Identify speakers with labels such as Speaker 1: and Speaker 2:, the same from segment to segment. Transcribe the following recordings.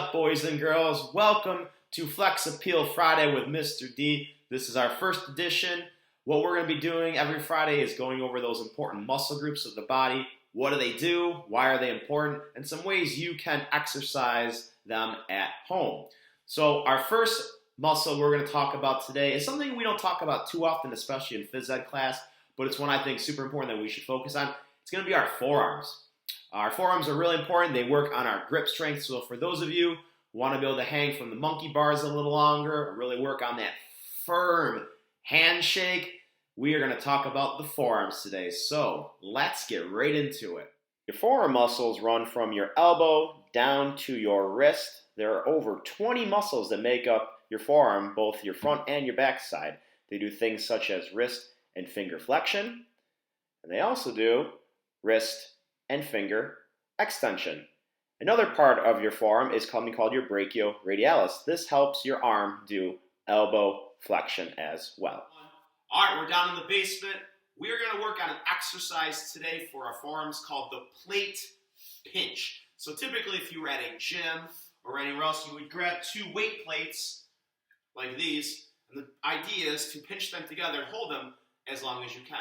Speaker 1: up, boys and girls? Welcome to Flex Appeal Friday with Mr. D. This is our first edition. What we're going to be doing every Friday is going over those important muscle groups of the body. What do they do? Why are they important? And some ways you can exercise them at home. So our first muscle we're going to talk about today is something we don't talk about too often, especially in phys ed class, but it's one I think super important that we should focus on. It's going to be our forearms. Our forearms are really important. They work on our grip strength. So for those of you who want to be able to hang from the monkey bars a little longer, or really work on that firm handshake, we are going to talk about the forearms today. So let's get right into it. Your forearm muscles run from your elbow down to your wrist. There are over 20 muscles that make up your forearm, both your front and your back side. They do things such as wrist and finger flexion, and they also do wrist and finger extension. Another part of your forearm is something called your brachioradialis. This helps your arm do elbow flexion as well.
Speaker 2: All right, we're down in the basement. We are going to work on an exercise today for our forearms called the plate pinch. So typically if you were at a gym or anywhere else, you would grab two weight plates like these, and the idea is to pinch them together and hold them as long as you can.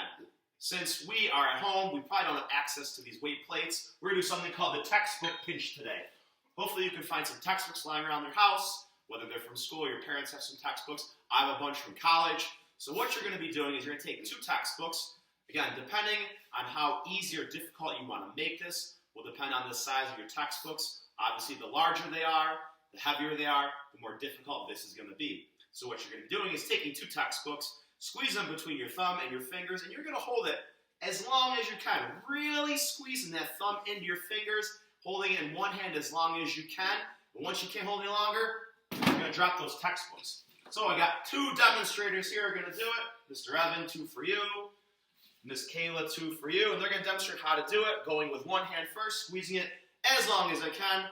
Speaker 2: Since we are at home, we probably don't have access to these weight plates. We're going to do something called the textbook pinch today. Hopefully you can find some textbooks lying around your house, whether they're from school or your parents have some textbooks. I have a bunch from college. So what you're going to be doing is you're going to take two textbooks. Again, depending on how easy or difficult you want to make this will depend on the size of your textbooks. Obviously, the larger they are, the heavier they are, the more difficult this is going to be. So what you're going to be doing is taking two textbooks, squeeze them between your thumb and your fingers, and you're going to hold it as long as you can. Really squeezing that thumb into your fingers, holding it in one hand as long as you can. But once you can't hold any longer, you're going to drop those textbooks. So I got two demonstrators here who are going to do it. Mr. Evan, 2 for you. Miss Kayla, 2 for you. And they're going to demonstrate how to do it, going with one hand first, squeezing it as long as I can.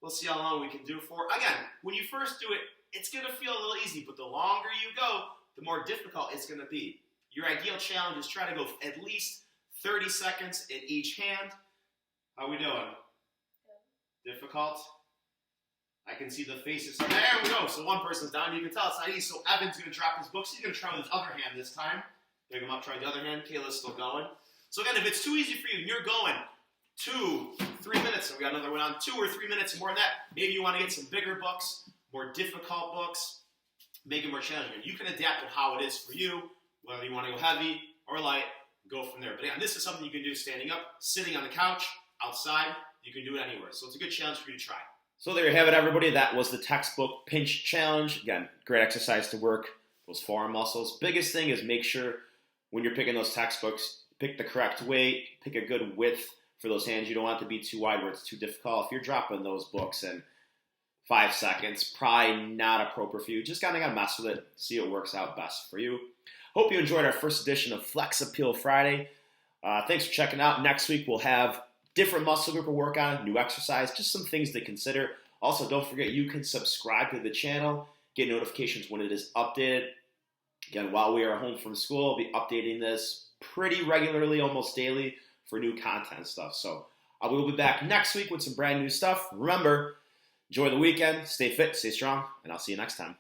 Speaker 2: We'll see how long we can do for. Again, when you first do it, it's going to feel a little easy, but the longer you go, the more difficult it's going to be. Your ideal challenge is try to go at least 30 seconds in each hand. How are we doing? Difficult? I can see the faces. There we go. So one person's down. You can tell it's not easy. So Evan's going to drop his books. He's going to try with his other hand this time. Pick him up, try the other hand. Kayla's still going. So again, if it's too easy for you and you're going 2, 3 minutes, and we got another one on 2 or 3 minutes and more than that, maybe you want to get some bigger books, more difficult books, make it more challenging. You can adapt to how it is for you, whether you want to go heavy or light, go from there. But again, this is something you can do standing up, sitting on the couch, outside. You can do it anywhere. So it's a good challenge for you to try.
Speaker 1: So there you have it, everybody. That was the textbook pinch challenge. Again, great exercise to work those forearm muscles. Biggest thing is make sure when you're picking those textbooks, pick the correct weight, pick a good width for those hands. You don't want it to be too wide where it's too difficult. If you're dropping those books in 5 seconds, probably not appropriate for you. Just kind of got to mess with it, see what works out best for you. Hope you enjoyed our first edition of Flex Appeal Friday. Thanks for checking out. Next week we'll have different muscle group to work on, new exercise, just some things to consider. Also, don't forget you can subscribe to the channel, get notifications when it is updated. Again, while we are home from school, I'll be updating this pretty regularly, almost daily, for new content stuff. So we will be back next week with some brand new stuff. Remember, enjoy the weekend, stay fit, stay strong, and I'll see you next time.